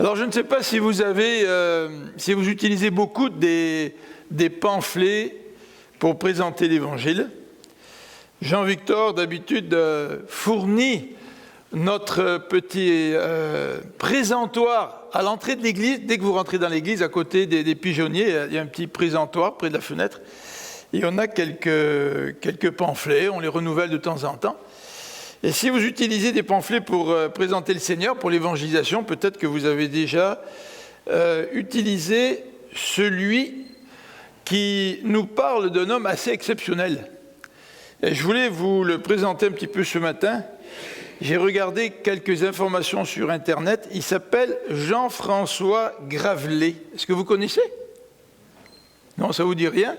Alors, je ne sais pas si vous utilisez beaucoup des pamphlets pour présenter l'Évangile. Jean-Victor, d'habitude, fournit notre petit présentoir à l'entrée de l'église. Dès que vous rentrez dans l'église, à côté des pigeonniers, il y a un petit présentoir près de la fenêtre. Et on a quelques pamphlets, on les renouvelle de temps en temps. Et si vous utilisez des pamphlets pour présenter le Seigneur, pour l'évangélisation, peut-être que vous avez déjà utilisé celui qui nous parle d'un homme assez exceptionnel. Et je voulais vous le présenter un petit peu ce matin. J'ai regardé quelques informations sur Internet. Il s'appelle Jean-François Gravelet. Est-ce que vous connaissez? Non, ça ne vous dit rien?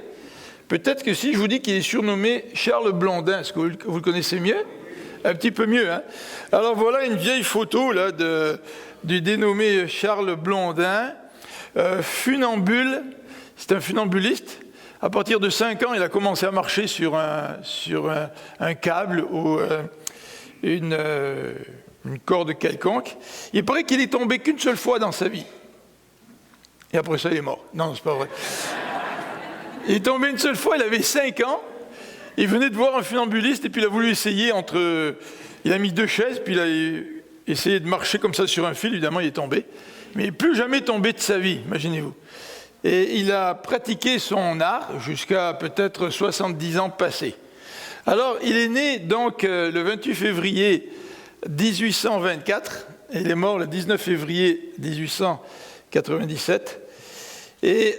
Peut-être que si je vous dis qu'il est surnommé Charles Blondin, est-ce que vous le connaissez mieux? Un petit peu mieux, hein? Alors voilà une vieille photo là, du dénommé Charles Blondin, funambule, c'est un funambuliste. À partir de 5 ans, il a commencé à marcher sur un câble ou une corde quelconque. Il paraît qu'il est tombé qu'une seule fois dans sa vie. Et après ça, il est mort. Non, c'est pas vrai. Il est tombé une seule fois, il avait 5 ans. Il venait de voir un funambuliste et puis il a voulu essayer il a mis 2 chaises, puis il a essayé de marcher comme ça sur un fil, évidemment il est tombé. Mais il n'est plus jamais tombé de sa vie, imaginez-vous. Et il a pratiqué son art jusqu'à peut-être 70 ans passés. Alors il est né donc le 28 février 1824, et il est mort le 19 février 1897. Et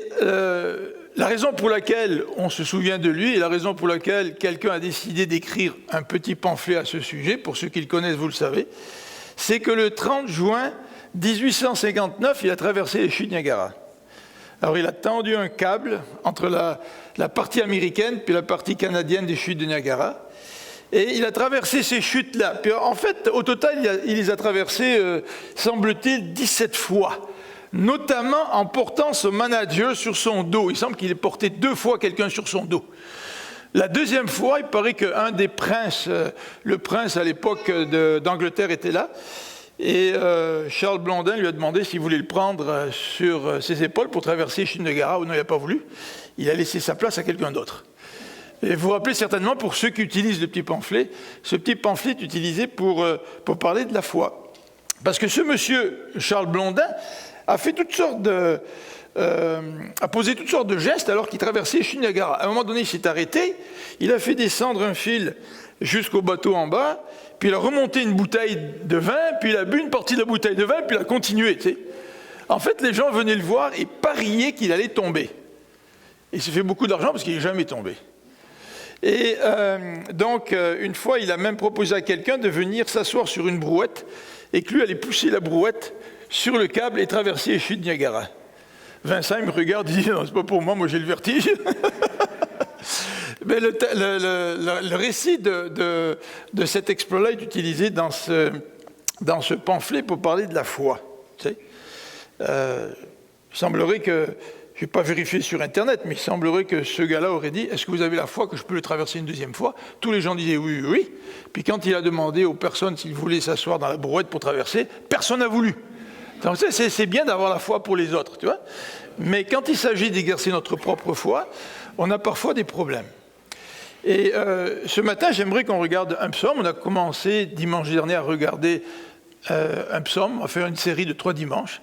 la raison pour laquelle on se souvient de lui et la raison pour laquelle quelqu'un a décidé d'écrire un petit pamphlet à ce sujet, pour ceux qui le connaissent, vous le savez, c'est que le 30 juin 1859, il a traversé les chutes Niagara. Alors il a tendu un câble entre la partie américaine puis la partie canadienne des chutes de Niagara. Et il a traversé ces chutes-là. Puis en fait, au total, il les a traversées, semble-t-il, 17 fois. Notamment en portant ce manager sur son dos. Il semble qu'il ait porté 2 fois quelqu'un sur son dos. La deuxième fois, il paraît qu'un des princes, le prince à l'époque d'Angleterre était là, et Charles Blondin lui a demandé s'il voulait le prendre sur ses épaules pour traverser Niagara. Non, il n'a pas voulu. Il a laissé sa place à quelqu'un d'autre. Et vous vous rappelez certainement, pour ceux qui utilisent le petit pamphlet, ce petit pamphlet est utilisé pour parler de la foi. Parce que ce monsieur, Charles Blondin, a fait a posé toutes sortes de gestes alors qu'il traversait Niagara. À un moment donné, il s'est arrêté, il a fait descendre un fil jusqu'au bateau en bas, puis il a remonté une bouteille de vin, puis il a bu une partie de la bouteille de vin, puis il a continué. Tu sais. En fait, les gens venaient le voir et pariaient qu'il allait tomber. Et il s'est fait beaucoup d'argent parce qu'il n'est jamais tombé. Et donc, une fois, il a même proposé à quelqu'un de venir s'asseoir sur une brouette et que lui allait pousser la brouette sur le câble et traverser les chutes Niagara. Vincent, il me regarde, il dit « Non, c'est pas pour moi, moi j'ai le vertige. » Mais le récit de cet exploit-là est utilisé dans ce pamphlet pour parler de la foi. Tu sais. Il semblerait que, je n'ai pas vérifié sur Internet, mais il semblerait que ce gars-là aurait dit « Est-ce que vous avez la foi que je peux le traverser une deuxième fois ?» Tous les gens disaient « Oui, oui, oui. » Puis quand il a demandé aux personnes s'ils voulaient s'asseoir dans la brouette pour traverser, personne n'a voulu. Donc, c'est bien d'avoir la foi pour les autres, tu vois. Mais quand il s'agit d'exercer notre propre foi, on a parfois des problèmes. Et ce matin, j'aimerais qu'on regarde un psaume. On a commencé dimanche dernier à regarder un psaume. On va faire une série de 3 dimanches.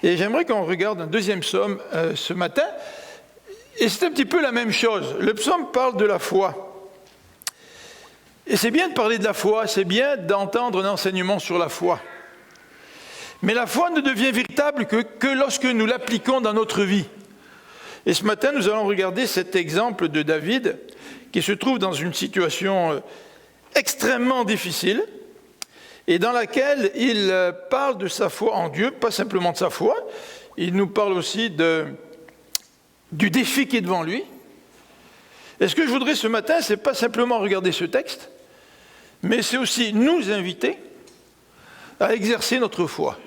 Et j'aimerais qu'on regarde un deuxième psaume ce matin. Et c'est un petit peu la même chose. Le psaume parle de la foi. Et c'est bien de parler de la foi, c'est bien d'entendre un enseignement sur la foi. Mais la foi ne devient véritable que lorsque nous l'appliquons dans notre vie. Et ce matin, nous allons regarder cet exemple de David qui se trouve dans une situation extrêmement difficile et dans laquelle il parle de sa foi en Dieu, pas simplement de sa foi, il nous parle aussi du défi qui est devant lui. Et ce que je voudrais ce matin, c'est pas simplement regarder ce texte, mais c'est aussi nous inviter à exercer notre foi.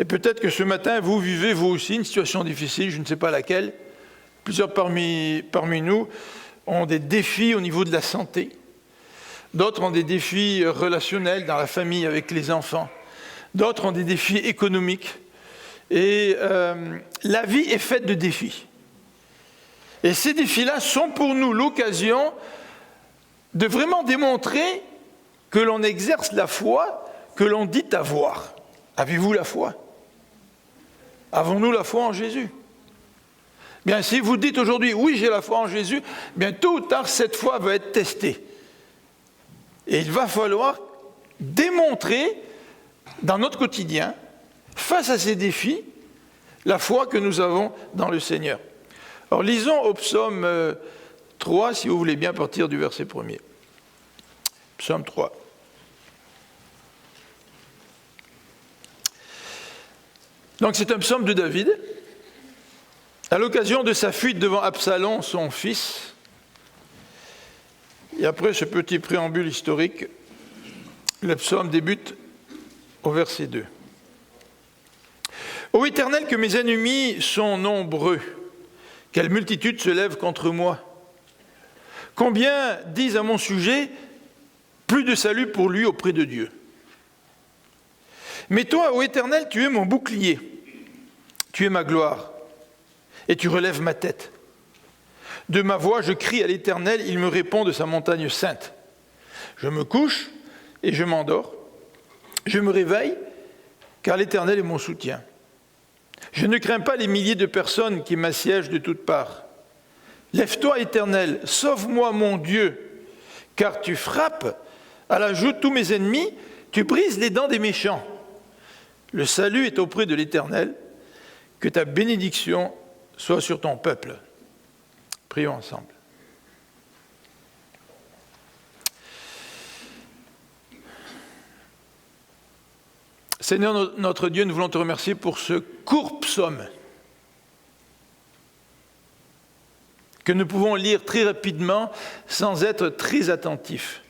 Et peut-être que ce matin, vous vivez vous aussi une situation difficile, je ne sais pas laquelle. Plusieurs parmi nous ont des défis au niveau de la santé. D'autres ont des défis relationnels dans la famille avec les enfants. D'autres ont des défis économiques. Et la vie est faite de défis. Et ces défis-là sont pour nous l'occasion de vraiment démontrer que l'on exerce la foi que l'on dit avoir. Avez-vous la foi? Avons-nous la foi en Jésus? Bien, si vous dites aujourd'hui, oui, j'ai la foi en Jésus, bien, tôt ou tard, cette foi va être testée. Et il va falloir démontrer dans notre quotidien, face à ces défis, la foi que nous avons dans le Seigneur. Alors, lisons au psaume 3, si vous voulez bien, à partir du verset 1er. Psaume 3. Donc, c'est un psaume de David. À l'occasion de sa fuite devant Absalom, son fils. Et après ce petit préambule historique, le psaume débute au verset 2. Ô Éternel, que mes ennemis sont nombreux, quelle multitude se lève contre moi. Combien disent à mon sujet, plus de salut pour lui auprès de Dieu. Mais toi, ô Éternel, tu es mon bouclier, tu es ma gloire, et tu relèves ma tête. De ma voix, je crie à l'Éternel, il me répond de sa montagne sainte. Je me couche et je m'endors. Je me réveille, car l'Éternel est mon soutien. Je ne crains pas les milliers de personnes qui m'assiègent de toutes parts. Lève-toi, Éternel, sauve-moi, mon Dieu, car tu frappes à la joue de tous mes ennemis, tu brises les dents des méchants. Le salut est auprès de l'Éternel, que ta bénédiction soit sur ton peuple. Prions ensemble. Seigneur notre Dieu, nous voulons te remercier pour ce court psaume que nous pouvons lire très rapidement sans être très attentifs,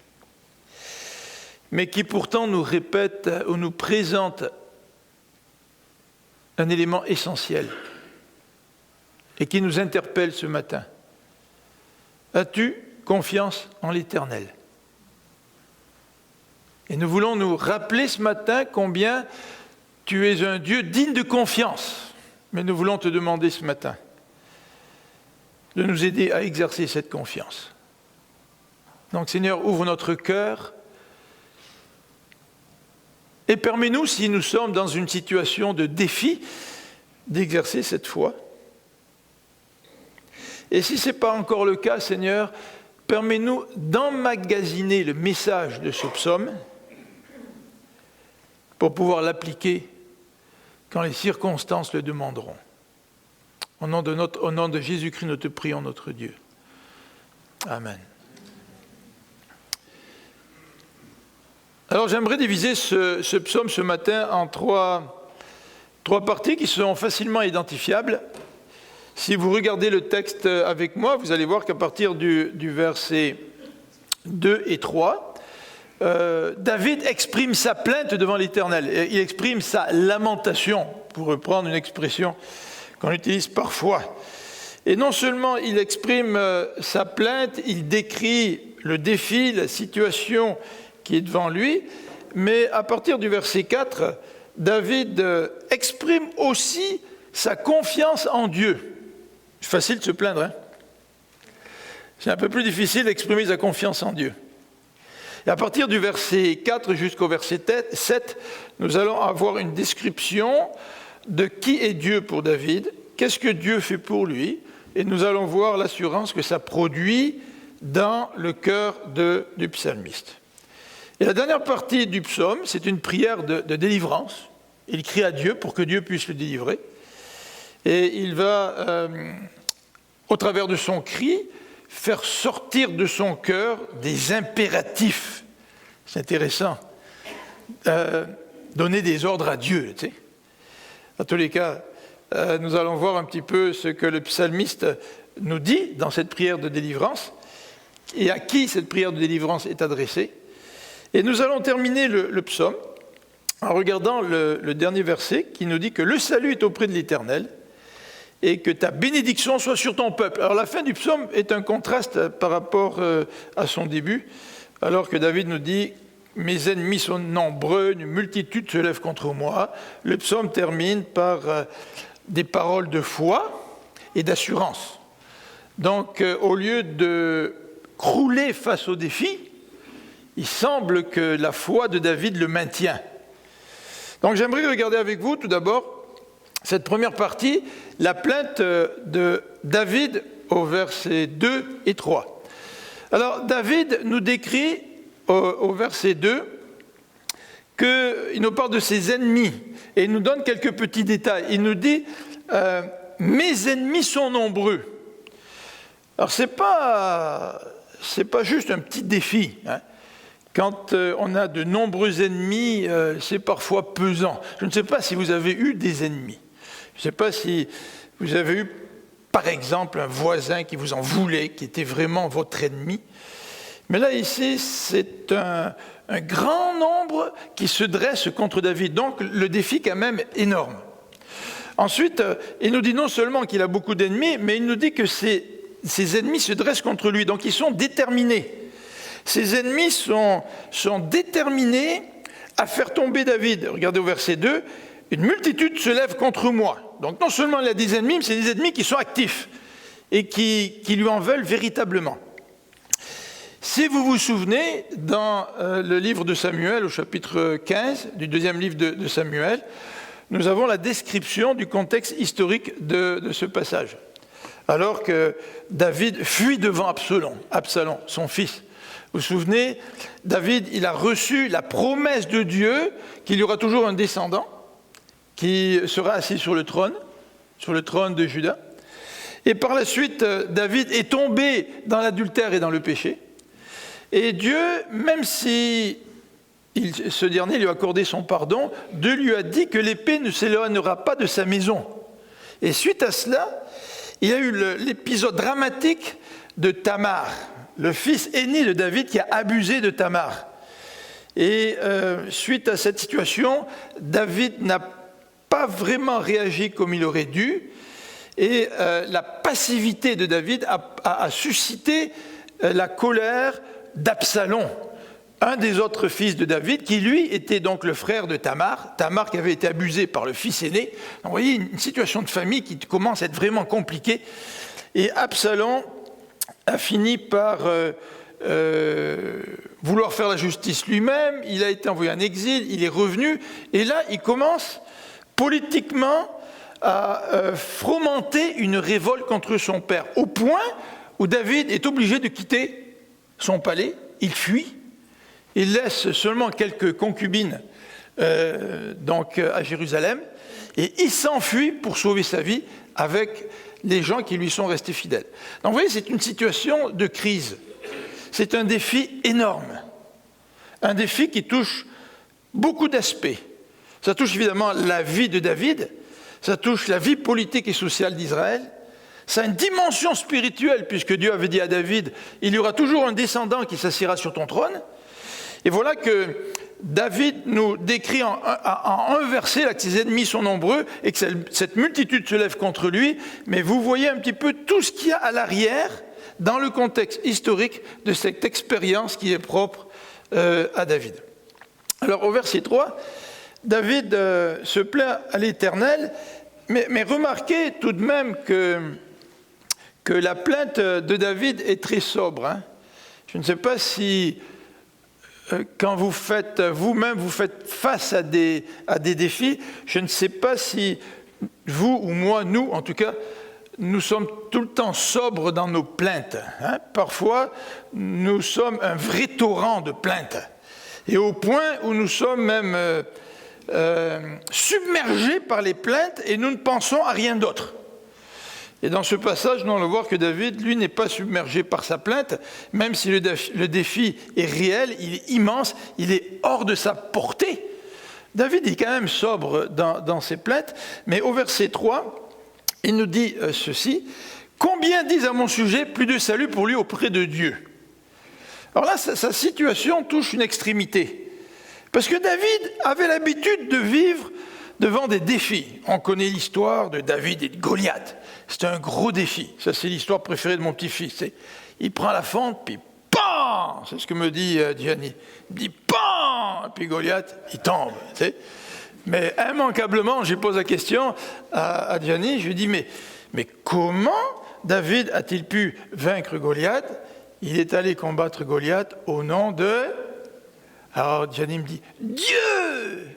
mais qui pourtant nous répète ou nous présente un élément essentiel et qui nous interpelle ce matin. As-tu confiance en l'Éternel? Et nous voulons nous rappeler ce matin combien tu es un Dieu digne de confiance. Mais nous voulons te demander ce matin de nous aider à exercer cette confiance. Donc Seigneur, ouvre notre cœur et permets-nous, si nous sommes dans une situation de défi, d'exercer cette foi. Et si ce n'est pas encore le cas, Seigneur, permets-nous d'emmagasiner le message de ce psaume pour pouvoir l'appliquer quand les circonstances le demanderont. Au nom de Jésus-Christ, nous te prions, notre Dieu. Amen. Alors j'aimerais diviser ce psaume ce matin en trois parties qui sont facilement identifiables. Si vous regardez le texte avec moi, vous allez voir qu'à partir du verset 2 et 3, David exprime sa plainte devant l'Éternel. Il exprime sa lamentation, pour reprendre une expression qu'on utilise parfois. Et non seulement il exprime sa plainte, il décrit le défi, la situation qui est devant lui, mais à partir du verset 4, David exprime aussi sa confiance en Dieu. C'est facile de se plaindre, hein? C'est un peu plus difficile d'exprimer sa confiance en Dieu. Et à partir du verset 4 jusqu'au verset 7, nous allons avoir une description de qui est Dieu pour David, qu'est-ce que Dieu fait pour lui, et nous allons voir l'assurance que ça produit dans le cœur du psalmiste. Et la dernière partie du psaume, c'est une prière de délivrance. Il crie à Dieu pour que Dieu puisse le délivrer. Et il va, au travers de son cri, faire sortir de son cœur des impératifs. C'est intéressant. Donner des ordres à Dieu, tu sais. En tous les cas, nous allons voir un petit peu ce que le psalmiste nous dit dans cette prière de délivrance et à qui cette prière de délivrance est adressée. Et nous allons terminer le psaume en regardant le dernier verset qui nous dit que le salut est auprès de l'Éternel et que ta bénédiction soit sur ton peuple. Alors la fin du psaume est un contraste par rapport à son début, alors que David nous dit mes ennemis sont nombreux, une multitude se lève contre moi. Le psaume termine par des paroles de foi et d'assurance. Donc, au lieu de crouler face au défi, il semble que la foi de David le maintient. Donc, j'aimerais regarder avec vous, tout d'abord, cette première partie, la plainte de David au verset 2 et 3. Alors, David nous décrit au verset 2 qu'il nous parle de ses ennemis et il nous donne quelques petits détails. Il nous dit « Mes ennemis sont nombreux ». Alors, ce n'est pas juste un petit défi. Hein. Quand on a de nombreux ennemis, c'est parfois pesant. Je ne sais pas si vous avez eu des ennemis. Je ne sais pas si vous avez eu, par exemple, un voisin qui vous en voulait, qui était vraiment votre ennemi. Mais là, ici, c'est un grand nombre qui se dresse contre David. Donc, le défi est quand même énorme. Ensuite, il nous dit non seulement qu'il a beaucoup d'ennemis, mais il nous dit que ses ennemis se dressent contre lui. Donc, ils sont déterminés. Ses ennemis sont déterminés à faire tomber David. Regardez au verset 2. « Une multitude se lève contre moi ». Donc non seulement il a des ennemis, mais c'est des ennemis qui sont actifs et qui lui en veulent véritablement. Si vous vous souvenez, dans le livre de Samuel, au chapitre 15, du deuxième livre de Samuel, nous avons la description du contexte historique de ce passage. Alors que David fuit devant Absalom, son fils. Vous vous souvenez, David, il a reçu la promesse de Dieu qu'il y aura toujours un descendant qui sera assis sur le trône de Juda. Et par la suite, David est tombé dans l'adultère et dans le péché. Et Dieu, même si ce dernier lui a accordé son pardon, Dieu lui a dit que l'épée ne s'éloignera pas de sa maison. Et suite à cela, il y a eu l'épisode dramatique de Tamar, le fils aîné de David qui a abusé de Tamar. Et suite à cette situation, David n'a pas vraiment réagi comme il aurait dû, et la passivité de David a suscité la colère d'Absalom, un des autres fils de David, qui lui était donc le frère de Tamar qui avait été abusé par le fils aîné. Donc, vous voyez, une situation de famille qui commence à être vraiment compliquée, et Absalom a fini par vouloir faire la justice lui-même, il a été envoyé en exil, il est revenu, et là il commence politiquement à fomenter une révolte contre son père, au point où David est obligé de quitter son palais, il fuit, il laisse seulement quelques concubines donc à Jérusalem, et il s'enfuit pour sauver sa vie avec les gens qui lui sont restés fidèles. Donc vous voyez, c'est une situation de crise, c'est un défi énorme, un défi qui touche beaucoup d'aspects. Ça touche évidemment la vie de David, ça touche la vie politique et sociale d'Israël, ça a une dimension spirituelle, puisque Dieu avait dit à David, il y aura toujours un descendant qui s'assiera sur ton trône. Et voilà que David nous décrit en un verset là, que ses ennemis sont nombreux et que cette multitude se lève contre lui, mais vous voyez un petit peu tout ce qu'il y a à l'arrière dans le contexte historique de cette expérience qui est propre à David. Alors au verset 3, David se plaint à l'Éternel, mais remarquez tout de même que la plainte de David est très sobre. Hein. Je ne sais pas si, quand vous faites face à des défis, je ne sais pas si vous ou moi, nous en tout cas, nous sommes tout le temps sobres dans nos plaintes. Hein. Parfois, nous sommes un vrai torrent de plaintes. Et au point où nous sommes même submergés par les plaintes et nous ne pensons à rien d'autre. Et dans ce passage, nous allons voir que David, lui, n'est pas submergé par sa plainte, même si le défi est réel, il est immense, il est hors de sa portée. David est quand même sobre dans ses plaintes, mais au verset 3, il nous dit ceci, « Combien disent à mon sujet plus de salut pour lui auprès de Dieu ?» Alors là, sa situation touche une extrémité. Parce que David avait l'habitude de vivre devant des défis. On connaît l'histoire de David et de Goliath. C'était un gros défi. Ça, c'est l'histoire préférée de mon petit-fils. Il prend la fente, puis PAM! C'est ce que me dit Gianni. Il dit PAM! et puis Goliath, il tombe. Tu sais. Mais immanquablement, j'ai posé la question à Gianni, je lui ai dit, mais comment David a-t-il pu vaincre Goliath? Il est allé combattre Goliath au nom de... Alors Gianni me dit, Dieu!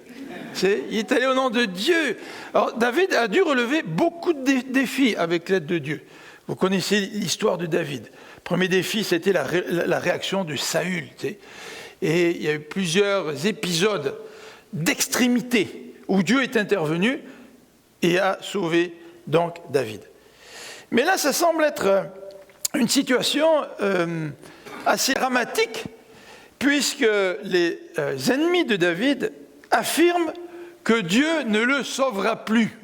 Il est allé au nom de Dieu. Alors David a dû relever beaucoup de défis avec l'aide de Dieu. Vous connaissez l'histoire de David. Le premier défi, c'était la réaction de Saül. Tu sais. Et il y a eu plusieurs épisodes d'extrémité où Dieu est intervenu et a sauvé donc David. Mais là, ça semble être une situation assez dramatique, puisque les ennemis de David affirment que Dieu ne le sauvera plus.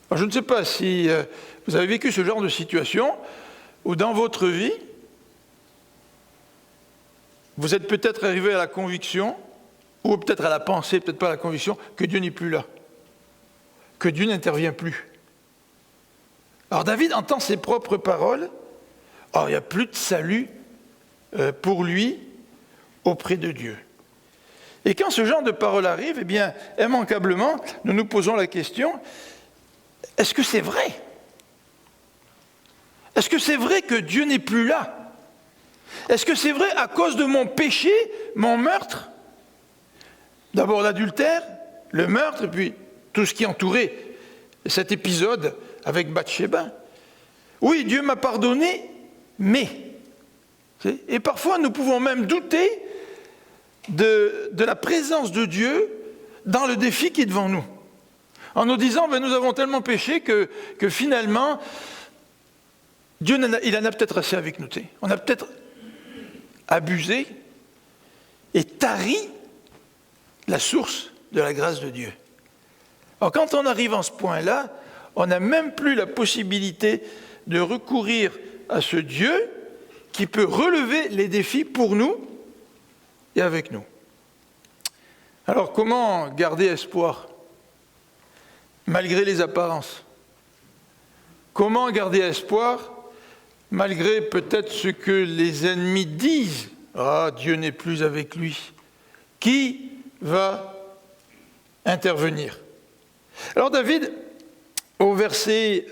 Alors, je ne sais pas si vous avez vécu ce genre de situation où dans votre vie, vous êtes peut-être arrivé à la conviction, ou peut-être à la pensée, peut-être pas à la conviction, que Dieu n'est plus là, que Dieu n'intervient plus. Alors David entend ses propres paroles, il n'y a plus de salut pour lui auprès de Dieu. Et quand ce genre de paroles arrive, eh bien, immanquablement, nous nous posons la question, est-ce que c'est vrai? Est-ce que c'est vrai que Dieu n'est plus là? Est-ce que c'est vrai à cause de mon péché, mon meurtre? D'abord l'adultère, le meurtre, et puis tout ce qui entourait cet épisode avec Bathsheba. Oui, Dieu m'a pardonné, mais... Et parfois, nous pouvons même douter de la présence de Dieu dans le défi qui est devant nous. En nous disant, nous avons tellement péché que finalement, Dieu, il en a peut-être assez avec nous. On a peut-être abusé et tari la source de la grâce de Dieu. Alors quand on arrive à ce point-là, on n'a même plus la possibilité de recourir à ce Dieu qui peut relever les défis pour nous et avec nous. Alors comment garder espoir malgré les apparences? Comment garder espoir malgré peut-être ce que les ennemis disent? Dieu n'est plus avec lui. Qui va intervenir? Alors David, au verset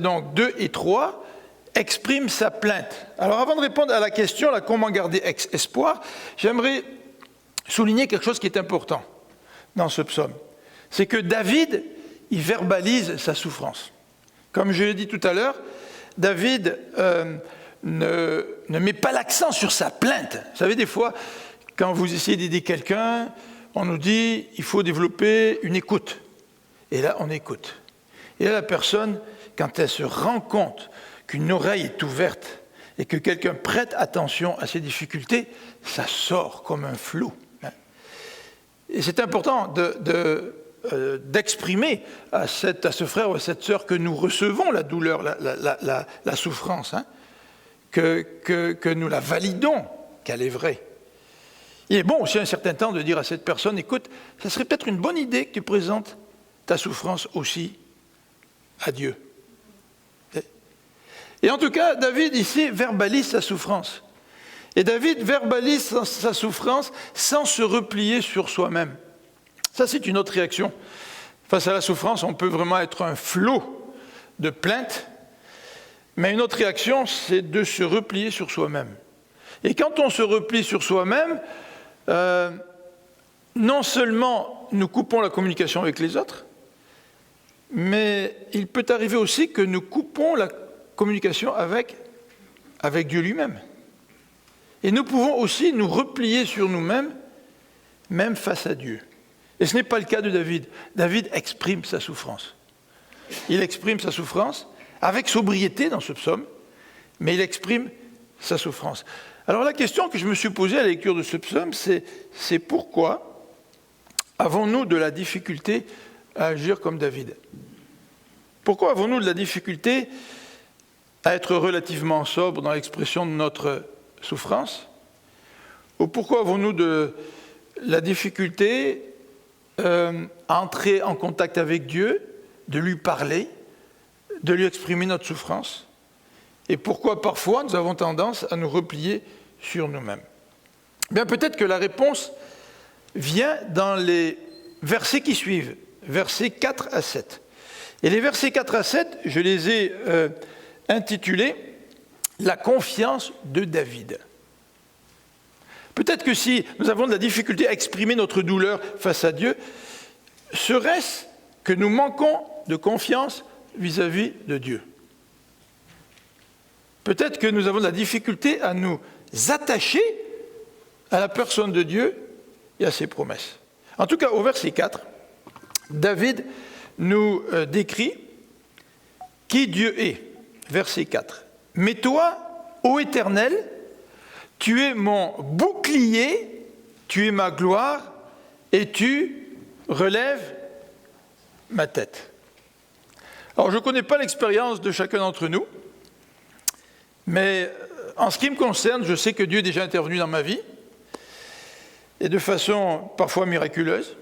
donc 2 et 3, exprime sa plainte. Alors avant de répondre à la question, comment garder espoir, j'aimerais souligner quelque chose qui est important dans ce psaume. C'est que David, il verbalise sa souffrance. Comme je l'ai dit tout à l'heure, David ne met pas l'accent sur sa plainte. Vous savez, des fois, quand vous essayez d'aider quelqu'un, on nous dit il faut développer une écoute. Et là, on écoute. Et là, la personne, quand elle se rend compte qu'une oreille est ouverte et que quelqu'un prête attention à ses difficultés, ça sort comme un flot. Et c'est important d'exprimer à ce frère ou à cette sœur que nous recevons la douleur, la souffrance, que nous la validons, qu'elle est vraie. Il est bon aussi un certain temps de dire à cette personne, écoute, ça serait peut-être une bonne idée que tu présentes ta souffrance aussi à Dieu. Et en tout cas, David ici verbalise sa souffrance. Et David verbalise sa souffrance sans se replier sur soi-même. Ça, c'est une autre réaction. Face à la souffrance, on peut vraiment être un flot de plaintes, mais une autre réaction, c'est de se replier sur soi-même. Et quand on se replie sur soi-même, non seulement nous coupons la communication avec les autres, mais il peut arriver aussi que nous coupons la communication avec Dieu lui-même. Et nous pouvons aussi nous replier sur nous-mêmes, même face à Dieu. Et ce n'est pas le cas de David. David exprime sa souffrance. Il exprime sa souffrance avec sobriété dans ce psaume, mais il exprime sa souffrance. Alors la question que je me suis posée à la lecture de ce psaume, c'est pourquoi avons-nous de la difficulté à agir comme David? Pourquoi avons-nous de la difficulté à être relativement sobre dans l'expression de notre souffrance? Ou pourquoi avons-nous de la difficulté à entrer en contact avec Dieu, de lui parler, de lui exprimer notre souffrance? Et pourquoi parfois nous avons tendance à nous replier sur nous-mêmes? Bien, peut-être que la réponse vient dans les versets qui suivent, versets 4 à 7. Et les versets 4 à 7, je les ai intitulés « La confiance de David ». Peut-être que si nous avons de la difficulté à exprimer notre douleur face à Dieu, serait-ce que nous manquons de confiance vis-à-vis de Dieu. Peut-être que nous avons de la difficulté à nous attacher à la personne de Dieu et à ses promesses. En tout cas, au verset 4, David nous décrit qui Dieu est. Verset 4. « Mais toi, ô Éternel, tu es mon bouclier, tu es ma gloire, et tu relèves ma tête. » Alors, je ne connais pas l'expérience de chacun d'entre nous, mais en ce qui me concerne, je sais que Dieu est déjà intervenu dans ma vie, et de façon parfois miraculeuse.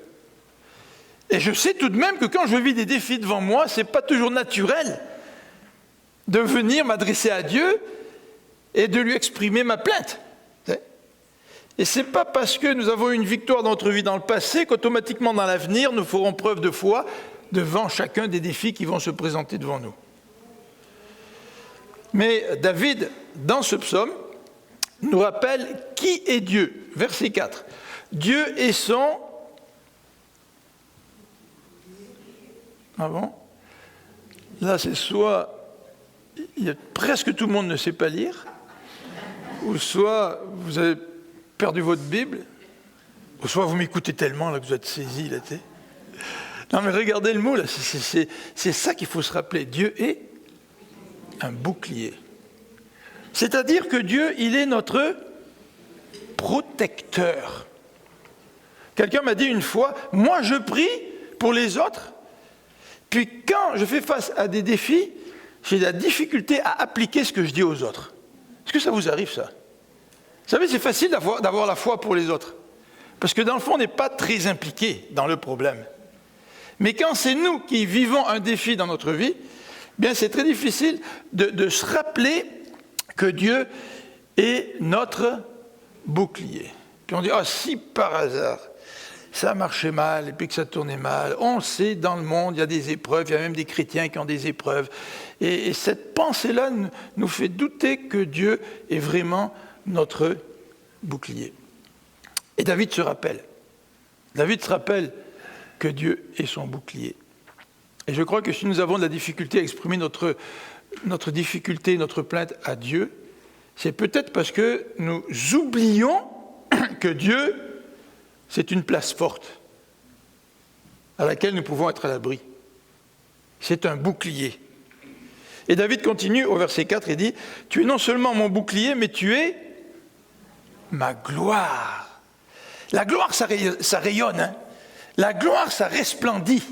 Et je sais tout de même que quand je vis des défis devant moi, ce n'est pas toujours naturel de venir m'adresser à Dieu et de lui exprimer ma plainte. Et ce n'est pas parce que nous avons eu une victoire dans notre vie dans le passé qu'automatiquement dans l'avenir, nous ferons preuve de foi devant chacun des défis qui vont se présenter devant nous. Mais David, dans ce psaume, nous rappelle qui est Dieu. Verset 4. Dieu est son... Ah bon? Là, c'est soit... presque tout le monde ne sait pas lire, ou soit vous avez perdu votre Bible, ou soit vous m'écoutez tellement là, que vous êtes saisi. Là, non, mais regardez le mot, là, c'est ça qu'il faut se rappeler. Dieu est un bouclier. C'est-à-dire que Dieu, il est notre protecteur. Quelqu'un m'a dit une fois, moi je prie pour les autres, puis quand je fais face à des défis, j'ai de la difficulté à appliquer ce que je dis aux autres. Est-ce que ça vous arrive, ça? Vous savez, c'est facile d'avoir la foi pour les autres, parce que dans le fond, on n'est pas très impliqué dans le problème. Mais quand c'est nous qui vivons un défi dans notre vie, bien c'est très difficile de se rappeler que Dieu est notre bouclier. Puis on dit, ah, si par hasard, ça marchait mal et puis que ça tournait mal, on sait, dans le monde, il y a des épreuves, il y a même des chrétiens qui ont des épreuves. Et cette pensée-là nous fait douter que Dieu est vraiment notre bouclier. Et David se rappelle que Dieu est son bouclier. Et je crois que si nous avons de la difficulté à exprimer notre difficulté, notre plainte à Dieu, c'est peut-être parce que nous oublions que Dieu, c'est une place forte à laquelle nous pouvons être à l'abri. C'est un bouclier. Et David continue au verset 4 et dit « Tu es non seulement mon bouclier, mais tu es ma gloire. » La gloire, ça rayonne. Hein? La gloire, ça resplendit.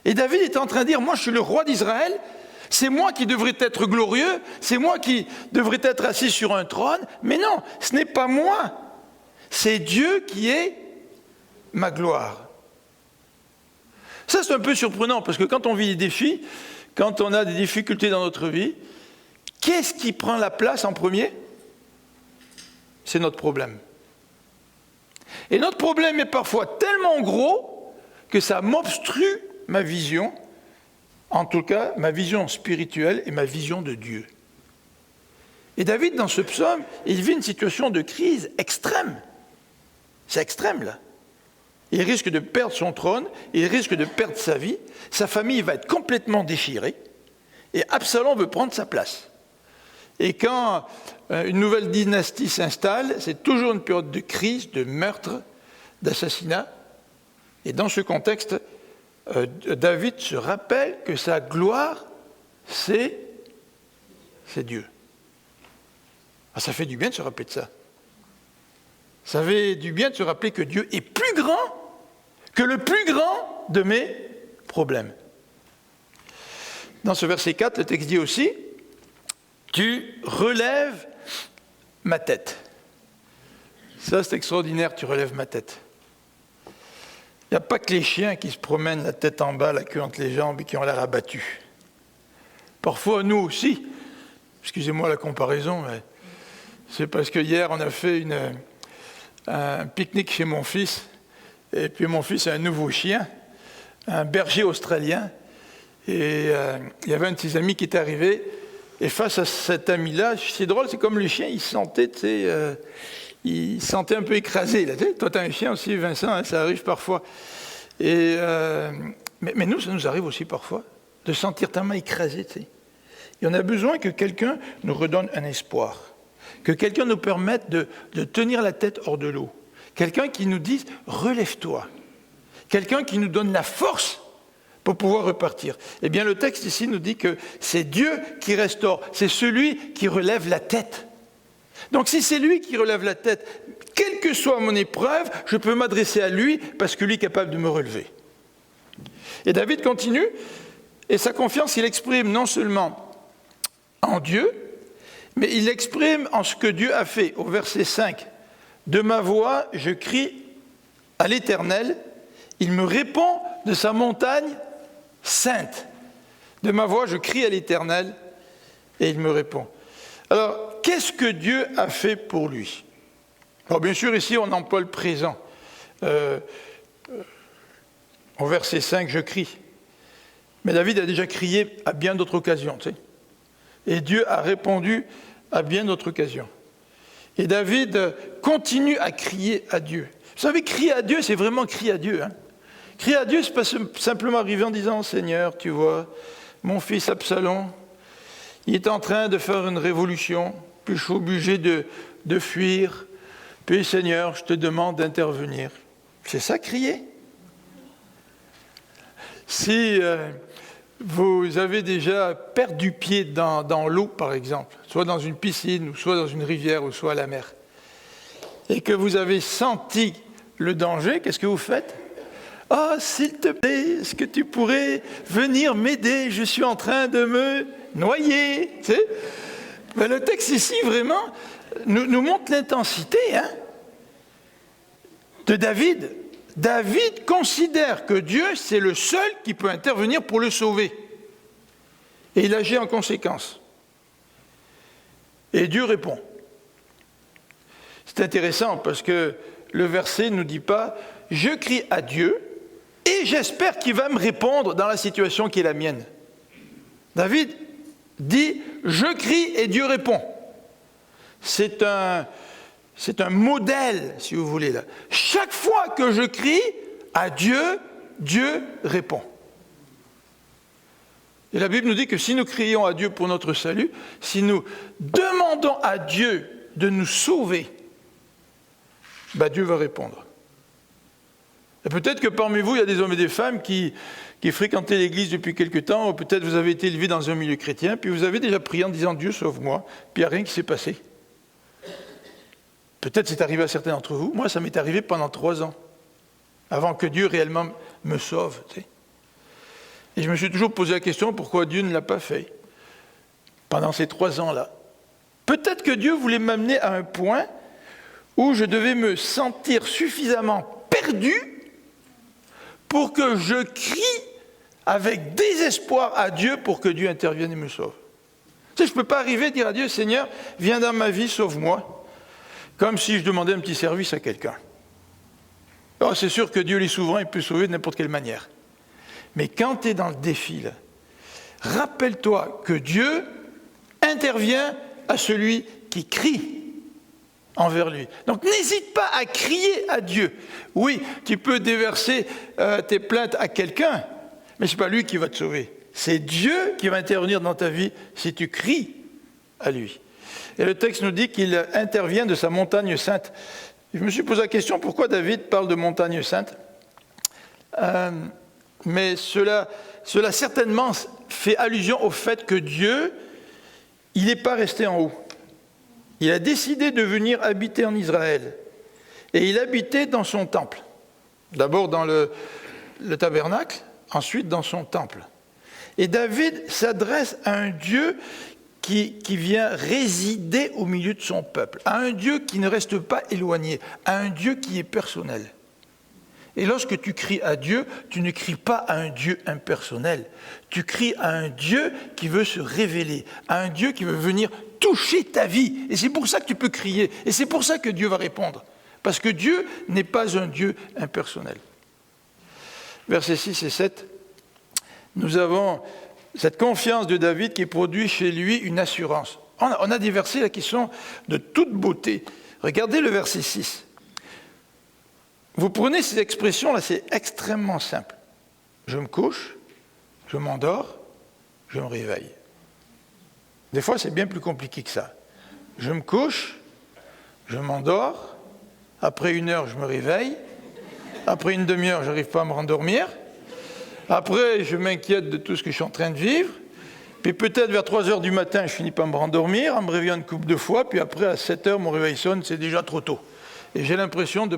Et David est en train de dire « Moi, je suis le roi d'Israël. C'est moi qui devrais être glorieux. C'est moi qui devrais être assis sur un trône. Mais non, ce n'est pas moi. C'est Dieu qui est ma gloire. » Ça, c'est un peu surprenant, parce que quand on vit des défis, quand on a des difficultés dans notre vie, qu'est-ce qui prend la place en premier? C'est notre problème. Et notre problème est parfois tellement gros que ça m'obstrue ma vision, en tout cas ma vision spirituelle et ma vision de Dieu. Et David, dans ce psaume, il vit une situation de crise extrême. C'est extrême, là. Il risque de perdre son trône, il risque de perdre sa vie, sa famille va être complètement déchirée, et Absalom veut prendre sa place. Et quand une nouvelle dynastie s'installe, c'est toujours une période de crise, de meurtre, d'assassinat. Et dans ce contexte, David se rappelle que sa gloire, c'est Dieu. Ah, ça fait du bien de se rappeler de ça. Ça fait du bien de se rappeler que Dieu est plus grand que le plus grand de mes problèmes. Dans ce verset 4, le texte dit aussi « Tu relèves ma tête ». Ça, c'est extraordinaire, tu relèves ma tête. Il n'y a pas que les chiens qui se promènent la tête en bas, la queue entre les jambes et qui ont l'air abattus. Parfois, nous aussi, excusez-moi la comparaison, mais c'est parce que hier, on a fait un pique-nique chez mon fils, et puis mon fils a un nouveau chien, un berger australien, et il y avait un de ses amis qui est arrivé, et face à cet ami-là, c'est drôle, c'est comme le chien, il se sentait, il se sentait un peu écrasé. Là, toi, tu as un chien aussi, Vincent, hein, ça arrive parfois. Mais nous, ça nous arrive aussi parfois, de sentir tellement écrasé. Et on a besoin que quelqu'un nous redonne un espoir, que quelqu'un nous permette de tenir la tête hors de l'eau, quelqu'un qui nous dise « relève-toi », quelqu'un qui nous donne la force pour pouvoir repartir. Eh bien, le texte ici nous dit que c'est Dieu qui restaure, c'est celui qui relève la tête. Donc si c'est lui qui relève la tête, quelle que soit mon épreuve, je peux m'adresser à lui parce que lui est capable de me relever. Et David continue, et sa confiance, il exprime non seulement en Dieu, mais il l'exprime en ce que Dieu a fait. Au verset 5, « De ma voix, je crie à l'Éternel, il me répond de sa montagne sainte. De ma voix, je crie à l'Éternel, et il me répond. » Alors, qu'est-ce que Dieu a fait pour lui? Alors, bien sûr, ici, on emploie le présent. Au verset 5, je crie. Mais David a déjà crié à bien d'autres occasions, tu sais. Et Dieu a répondu à bien d'autres occasions. Et David continue à crier à Dieu. Vous savez, crier à Dieu, c'est vraiment crier à Dieu. Hein. Crier à Dieu, c'est pas simplement arriver en disant, Seigneur, tu vois, mon fils Absalom, il est en train de faire une révolution, puis je suis obligé de fuir, puis Seigneur, je te demande d'intervenir. C'est ça, crier. Si vous avez déjà perdu pied dans l'eau, par exemple, soit dans une piscine, ou soit dans une rivière, ou soit à la mer, et que vous avez senti le danger, qu'est-ce que vous faites? « Oh, s'il te plaît, est-ce que tu pourrais venir m'aider? Je suis en train de me noyer. » Tu sais? Ben, le texte ici, vraiment, nous montre l'intensité de David. David considère que Dieu, c'est le seul qui peut intervenir pour le sauver. Et il agit en conséquence. Et Dieu répond. C'est intéressant parce que le verset ne nous dit pas « Je crie à Dieu et j'espère qu'il va me répondre dans la situation qui est la mienne. » David dit « Je crie et Dieu répond. » C'est un modèle, si vous voulez. Là. Chaque fois que je crie à Dieu, Dieu répond. Et la Bible nous dit que si nous crions à Dieu pour notre salut, si nous demandons à Dieu de nous sauver, ben Dieu va répondre. Et peut-être que parmi vous, il y a des hommes et des femmes qui fréquentaient l'Église depuis quelque temps, ou peut-être vous avez été élevés dans un milieu chrétien, puis vous avez déjà prié en disant « Dieu, sauve-moi », puis il n'y a rien qui s'est passé. Peut-être c'est arrivé à certains d'entre vous. Moi, ça m'est arrivé pendant 3 ans, avant que Dieu réellement me sauve. Tu sais. Et je me suis toujours posé la question, pourquoi Dieu ne l'a pas fait pendant ces 3 ans-là? Peut-être que Dieu voulait m'amener à un point où je devais me sentir suffisamment perdu pour que je crie avec désespoir à Dieu pour que Dieu intervienne et me sauve. Tu sais, je ne peux pas arriver et dire à Dieu, Seigneur, viens dans ma vie, sauve-moi. Comme si je demandais un petit service à quelqu'un. Alors, c'est sûr que Dieu est souverain, il peut sauver de n'importe quelle manière. Mais quand tu es dans le défi, là, rappelle-toi que Dieu intervient à celui qui crie envers lui. Donc n'hésite pas à crier à Dieu. Oui, tu peux déverser tes plaintes à quelqu'un, mais ce n'est pas lui qui va te sauver. C'est Dieu qui va intervenir dans ta vie si tu cries à lui. Et le texte nous dit qu'il intervient de sa montagne sainte. Je me suis posé la question, pourquoi David parle de montagne sainte? Mais cela certainement fait allusion au fait que Dieu, il n'est pas resté en haut. Il a décidé de venir habiter en Israël. Et il habitait dans son temple. D'abord dans le tabernacle, ensuite dans son temple. Et David s'adresse à un Dieu qui vient résider au milieu de son peuple, à un Dieu qui ne reste pas éloigné, à un Dieu qui est personnel. Et lorsque tu cries à Dieu, tu ne cries pas à un Dieu impersonnel, tu cries à un Dieu qui veut se révéler, à un Dieu qui veut venir toucher ta vie. Et c'est pour ça que tu peux crier, et c'est pour ça que Dieu va répondre. Parce que Dieu n'est pas un Dieu impersonnel. Versets 6 et 7, nous avons cette confiance de David qui produit chez lui une assurance. On a des versets là qui sont de toute beauté. Regardez le verset 6. Vous prenez ces expressions-là, c'est extrêmement simple. Je me couche, je m'endors, je me réveille. Des fois, c'est bien plus compliqué que ça. Je me couche, je m'endors, après 1 heure, je me réveille, après une demi-heure, je n'arrive pas à me rendormir, après, je m'inquiète de tout ce que je suis en train de vivre, puis peut-être vers 3 heures du matin, je finis par me rendormir, on me réveille une couple de fois, puis après, à 7 heures, mon réveil sonne, c'est déjà trop tôt. Et j'ai l'impression de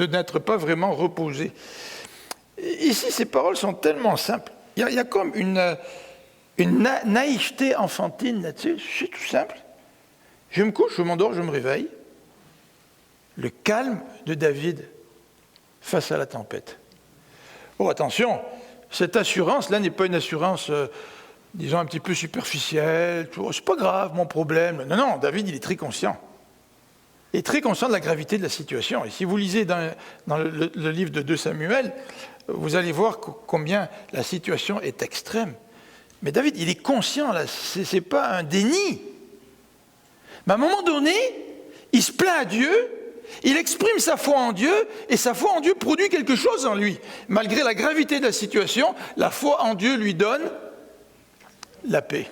n'être pas vraiment reposé. Ici, ces paroles sont tellement simples. Il y a comme une naïveté enfantine là-dessus. C'est tout simple. Je me couche, je m'endors, je me réveille. Le calme de David face à la tempête. Oh, attention, cette assurance-là n'est pas une assurance, disons, un petit peu superficielle. C'est pas grave, mon problème. Non, David, il est très conscient. Il est très conscient de la gravité de la situation. Et si vous lisez dans le livre de 2 Samuel, vous allez voir combien la situation est extrême. Mais David, il est conscient, là, ce n'est pas un déni. Mais à un moment donné, il se plaint à Dieu, il exprime sa foi en Dieu, et sa foi en Dieu produit quelque chose en lui. Malgré la gravité de la situation, la foi en Dieu lui donne la paix.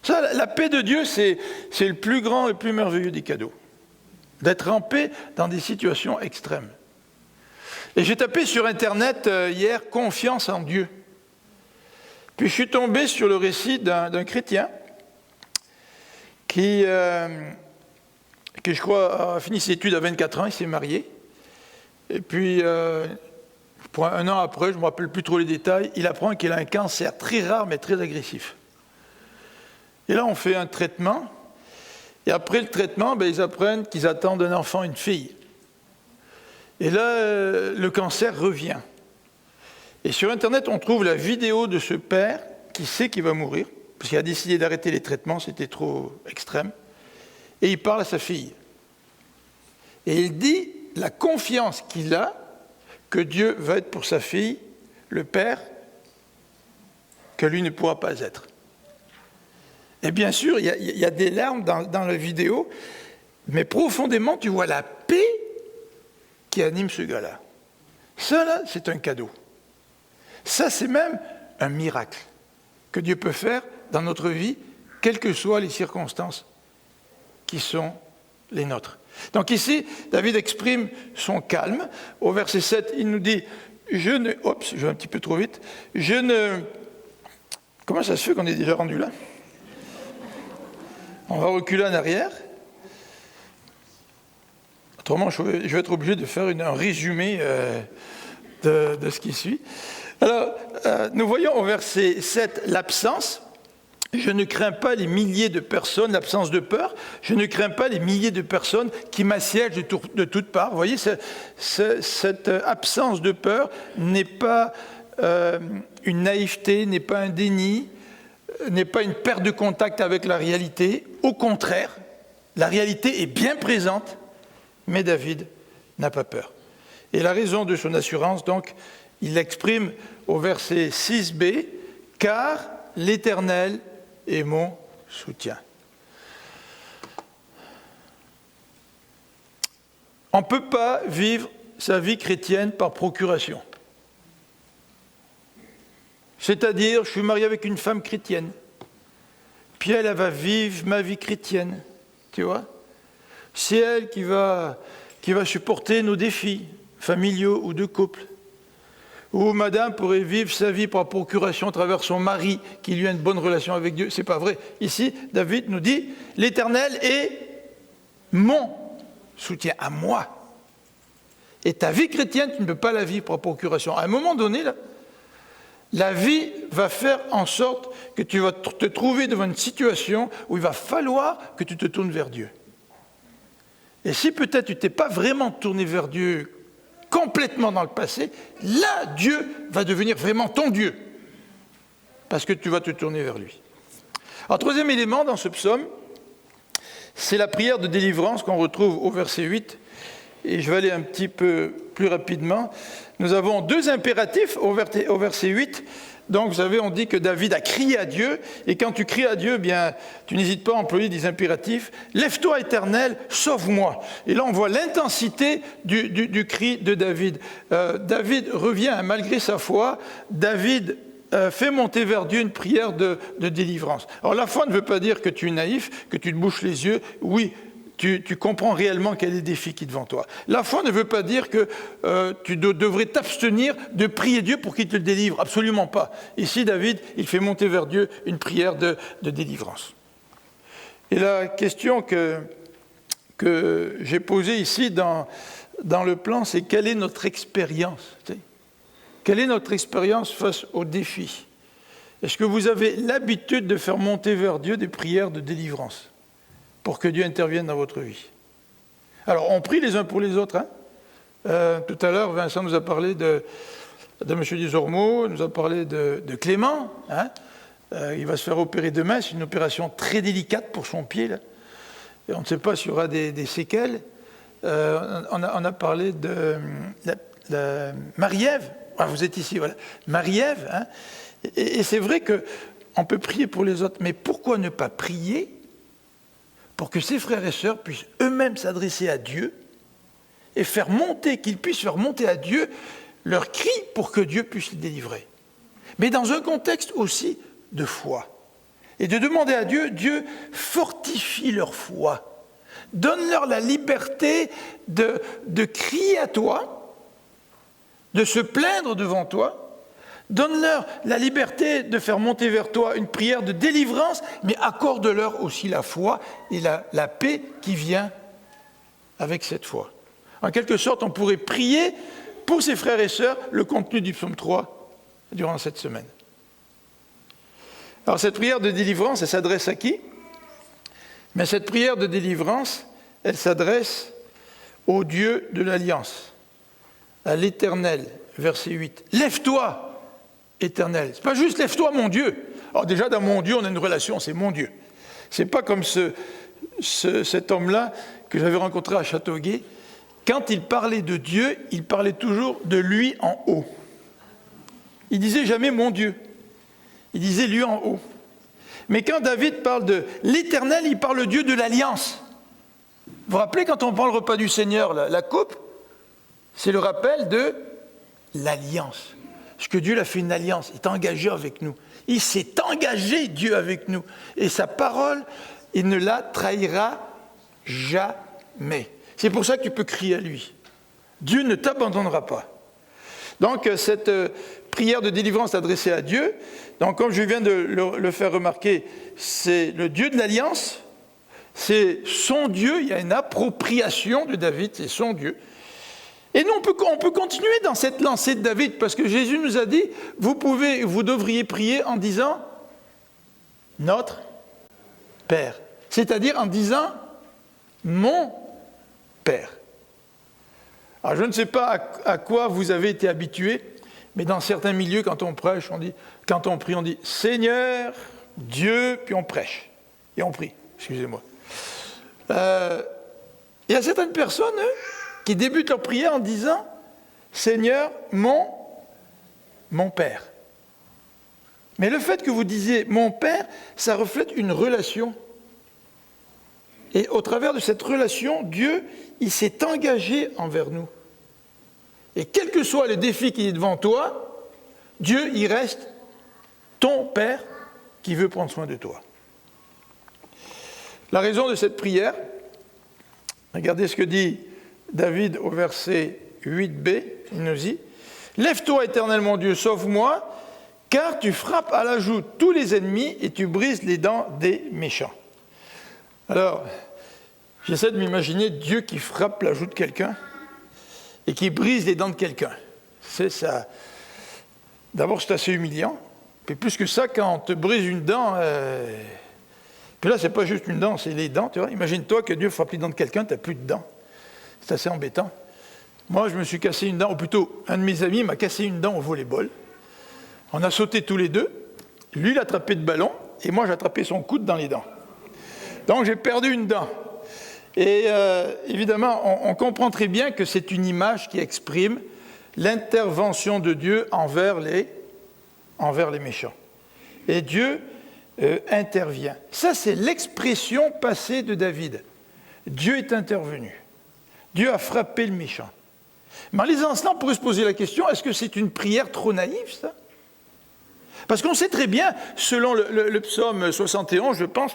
Ça, la paix de Dieu, c'est le plus grand, le plus merveilleux des cadeaux. D'être en paix dans des situations extrêmes. Et j'ai tapé sur Internet hier « Confiance en Dieu ». Puis je suis tombé sur le récit d'un chrétien qui je crois, a fini ses études à 24 ans, il s'est marié. Et puis, un an après, je ne me rappelle plus trop les détails, il apprend qu'il a un cancer très rare mais très agressif. Et là, on fait un traitement. Et après le traitement, ils apprennent qu'ils attendent un enfant, une fille. Et là, le cancer revient. Et sur Internet, on trouve la vidéo de ce père qui sait qu'il va mourir, parce qu'il a décidé d'arrêter les traitements, c'était trop extrême. Et il parle à sa fille. Et il dit la confiance qu'il a que Dieu va être pour sa fille le père que lui ne pourra pas être. Et bien sûr, il y a des larmes dans la vidéo, mais profondément, tu vois la paix qui anime ce gars-là. Ça, là, c'est un cadeau. Ça, c'est même un miracle que Dieu peut faire dans notre vie, quelles que soient les circonstances qui sont les nôtres. Donc ici, David exprime son calme. Au verset 7, il nous dit « je vais un petit peu trop vite. Comment ça se fait qu'on est déjà rendu là? On va reculer en arrière. Autrement, je vais être obligé de faire un résumé de ce qui suit. Alors, nous voyons au verset 7 l'absence. Je ne crains pas les milliers de personnes, l'absence de peur. Je ne crains pas les milliers de personnes qui m'assiègent de toutes parts. Vous voyez, cette absence de peur n'est pas une naïveté, n'est pas un déni, n'est pas une perte de contact avec la réalité. Au contraire, la réalité est bien présente, mais David n'a pas peur. Et la raison de son assurance, donc, il l'exprime au verset 6b, « Car l'Éternel est mon soutien. » On ne peut pas vivre sa vie chrétienne par procuration. C'est-à-dire, je suis marié avec une femme chrétienne, puis elle va vivre ma vie chrétienne, tu vois. C'est elle qui va supporter nos défis familiaux ou de couple. Ou madame pourrait vivre sa vie par procuration à travers son mari qui lui a une bonne relation avec Dieu. C'est pas vrai. Ici, David nous dit, l'Éternel est mon soutien à moi. Et ta vie chrétienne, tu ne peux pas la vivre par procuration. À un moment donné, là, la vie va faire en sorte que tu vas te trouver devant une situation où il va falloir que tu te tournes vers Dieu. Et si peut-être tu ne t'es pas vraiment tourné vers Dieu complètement dans le passé, là, Dieu va devenir vraiment ton Dieu. Parce que tu vas te tourner vers lui. Alors, troisième élément dans ce psaume, C'est la prière de délivrance qu'on retrouve au verset 8. Et je vais aller un petit peu plus rapidement. Nous avons deux impératifs au verset 8. Donc, vous savez, on dit que David a crié à Dieu. Et quand tu cries à Dieu, bien, tu n'hésites pas à employer des impératifs. « Lève-toi, Éternel, sauve-moi ». Et là, on voit l'intensité du cri de David. David revient, malgré sa foi. David fait monter vers Dieu une prière de délivrance. Alors, la foi ne veut pas dire que tu es naïf, que tu te bouches les yeux. Oui, tu comprends réellement quel est le défi qui est devant toi. La foi ne veut pas dire que tu devrais t'abstenir de prier Dieu pour qu'il te le délivre. Absolument pas. Ici, David, il fait monter vers Dieu une prière de délivrance. Et la question que j'ai posée ici dans le plan, c'est quelle est notre expérience ? Quelle est notre expérience face aux défis ? Est-ce que vous avez l'habitude de faire monter vers Dieu des prières de délivrance pour que Dieu intervienne dans votre vie? Alors, on prie les uns pour les autres. Tout à l'heure, Vincent nous a parlé de M. Desormeaux, nous a parlé de Clément. Il va se faire opérer demain. C'est une opération très délicate pour son pied. Là. Et on ne sait pas s'il y aura des séquelles. On a parlé de Marie-Ève. Ah, vous êtes ici, voilà. Marie-Ève. Et c'est vrai qu'on peut prier pour les autres, mais pourquoi ne pas prier pour que ses frères et sœurs puissent eux-mêmes s'adresser à Dieu et qu'ils puissent faire monter à Dieu leur cri pour que Dieu puisse les délivrer. Mais dans un contexte aussi de foi. Et de demander à Dieu, Dieu fortifie leur foi. Donne-leur la liberté de crier à toi, de se plaindre devant toi. Donne-leur la liberté de faire monter vers toi une prière de délivrance, mais accorde-leur aussi la foi et la paix qui vient avec cette foi. En quelque sorte, on pourrait prier pour ses frères et sœurs le contenu du psaume 3 durant cette semaine. Alors cette prière de délivrance, elle s'adresse à qui ? Mais cette prière de délivrance, elle s'adresse au Dieu de l'Alliance, à l'Éternel, verset 8. « Lève-toi !» Éternel. C'est pas juste lève-toi mon Dieu. Alors déjà dans mon Dieu on a une relation, c'est mon Dieu. C'est pas comme cet homme-là que j'avais rencontré à Châteauguay. Quand il parlait de Dieu, il parlait toujours de lui en haut. Il disait jamais mon Dieu. Il disait lui en haut. Mais quand David parle de l'Éternel, il parle de Dieu de l'Alliance. Vous vous rappelez quand on prend le repas du Seigneur, la coupe, c'est le rappel de l'Alliance. Parce que Dieu a fait une alliance, il est engagé avec nous. Il s'est engagé, Dieu, avec nous. Et sa parole, il ne la trahira jamais. C'est pour ça que tu peux crier à lui. Dieu ne t'abandonnera pas. Donc, cette prière de délivrance adressée à Dieu, donc comme je viens de le faire remarquer, c'est le Dieu de l'alliance, c'est son Dieu, il y a une appropriation de David, c'est son Dieu. Et nous, on peut continuer dans cette lancée de David, parce que Jésus nous a dit, vous devriez prier en disant « Notre Père », c'est-à-dire en disant « Mon Père ». Alors je ne sais pas à quoi vous avez été habitués, mais dans certains milieux, quand on prêche, quand on prie, on dit « Seigneur, Dieu », puis on prêche, et on prie, excusez-moi. Il y a certaines personnes, qui débutent leur prière en disant « Seigneur, mon Père ». Mais le fait que vous disiez « mon Père », ça reflète une relation. Et au travers de cette relation, Dieu, il s'est engagé envers nous. Et quel que soit le défi qui est devant toi, Dieu, il reste ton Père qui veut prendre soin de toi. La raison de cette prière, regardez ce que dit David au verset 8b, il nous dit « Lève-toi, Éternel mon Dieu, sauve-moi, car tu frappes à la joue tous les ennemis et tu brises les dents des méchants. » Alors, j'essaie de m'imaginer Dieu qui frappe la joue de quelqu'un et qui brise les dents de quelqu'un. C'est ça. D'abord, c'est assez humiliant. Puis plus que ça, quand on te brise une dent, puis là, c'est pas juste une dent, c'est les dents, tu vois. Imagine-toi que Dieu frappe les dents de quelqu'un, tu n'as plus de dents. C'est assez embêtant. Moi, je me suis cassé une dent, ou plutôt, un de mes amis m'a cassé une dent au volleyball. On a sauté tous les deux. Lui, il a attrapé le ballon, et moi, j'ai attrapé son coude dans les dents. Donc, j'ai perdu une dent. Et évidemment, on comprend très bien que c'est une image qui exprime l'intervention de Dieu envers les méchants. Et Dieu intervient. Ça, c'est l'expression passée de David. Dieu est intervenu. Dieu a frappé le méchant. Mais en lisant cela, on pourrait se poser la question, est-ce que c'est une prière trop naïve, ça? Parce qu'on sait très bien, selon le psaume 71, je pense,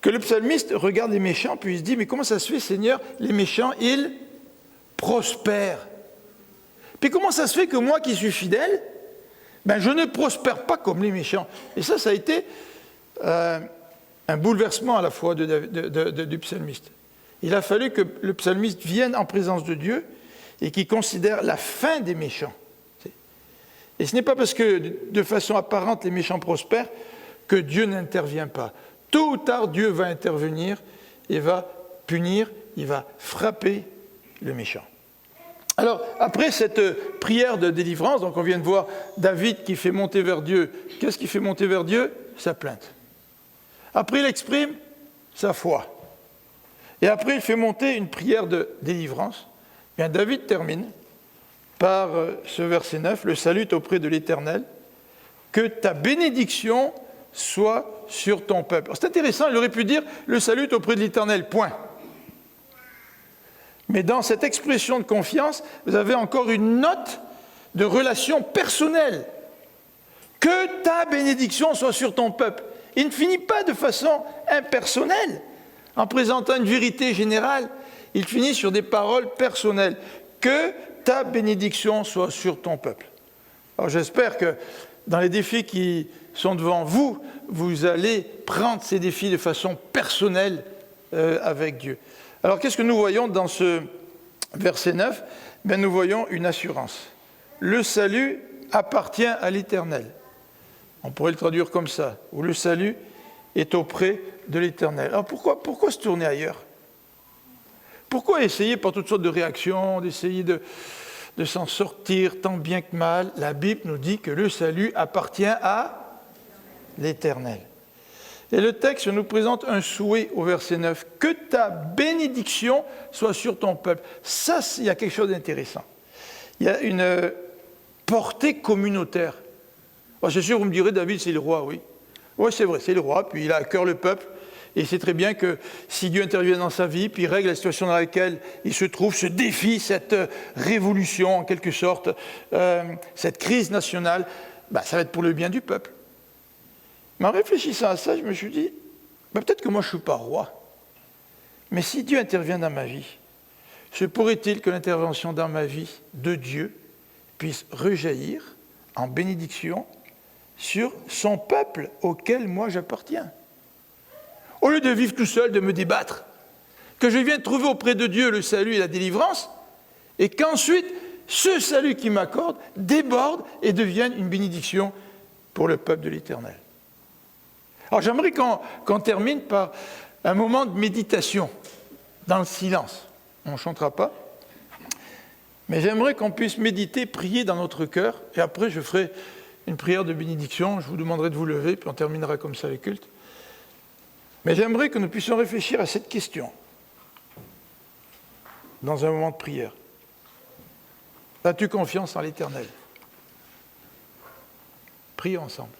que le psalmiste regarde les méchants, puis il se dit, mais comment ça se fait, Seigneur, les méchants, ils prospèrent. Puis comment ça se fait que moi qui suis fidèle, ben je ne prospère pas comme les méchants. Et ça a été un bouleversement à la fois du psalmiste. Il a fallu que le psalmiste vienne en présence de Dieu et qu'il considère la fin des méchants. Et ce n'est pas parce que, de façon apparente, les méchants prospèrent que Dieu n'intervient pas. Tôt ou tard, Dieu va intervenir et va punir, il va frapper le méchant. Alors, après cette prière de délivrance, donc on vient de voir David qui fait monter vers Dieu. Qu'est-ce qui fait monter vers Dieu? Sa plainte. Après, il exprime sa foi. Et après, il fait monter une prière de délivrance. Bien, David termine par ce verset 9, « Le salut auprès de l'Éternel, que ta bénédiction soit sur ton peuple. » C'est intéressant, il aurait pu dire « Le salut auprès de l'Éternel, point ». Mais dans cette expression de confiance, vous avez encore une note de relation personnelle. Que ta bénédiction soit sur ton peuple. Il ne finit pas de façon impersonnelle, en présentant une vérité générale. Il finit sur des paroles personnelles. Que ta bénédiction soit sur ton peuple. Alors j'espère que dans les défis qui sont devant vous, vous allez prendre ces défis de façon personnelle avec Dieu. Alors qu'est-ce que nous voyons dans ce verset 9 ? Bien, nous voyons une assurance. Le salut appartient à l'Éternel. On pourrait le traduire comme ça, où le salut est auprès de l'Éternel. Alors pourquoi se tourner ailleurs ? Pourquoi essayer par toutes sortes de réactions, d'essayer de s'en sortir tant bien que mal ? La Bible nous dit que le salut appartient à l'Éternel. Et le texte nous présente un souhait au verset 9, « Que ta bénédiction soit sur ton peuple ». Ça, il y a quelque chose d'intéressant. Il y a une portée communautaire. Oh, c'est sûr, vous me direz, David, c'est le roi, oui. Oui, c'est vrai, c'est le roi, puis il a à cœur le peuple. Et c'est très bien que si Dieu intervient dans sa vie, puis il règle la situation dans laquelle il se trouve, ce défi, cette révolution en quelque sorte, cette crise nationale, ça va être pour le bien du peuple. Mais en réfléchissant à ça, je me suis dit, peut-être que moi je ne suis pas roi. Mais si Dieu intervient dans ma vie, se pourrait-il que l'intervention dans ma vie de Dieu puisse rejaillir en bénédiction sur son peuple auquel moi j'appartiens? Au lieu de vivre tout seul, de me débattre, que je vienne trouver auprès de Dieu le salut et la délivrance, et qu'ensuite, ce salut qu'il m'accorde déborde et devienne une bénédiction pour le peuple de l'Éternel. Alors j'aimerais qu'on termine par un moment de méditation, dans le silence. On ne chantera pas, mais j'aimerais qu'on puisse méditer, prier dans notre cœur, et après je ferai une prière de bénédiction, je vous demanderai de vous lever, puis on terminera comme ça le culte. Mais j'aimerais que nous puissions réfléchir à cette question dans un moment de prière. As-tu confiance en l'Éternel ? Prions ensemble.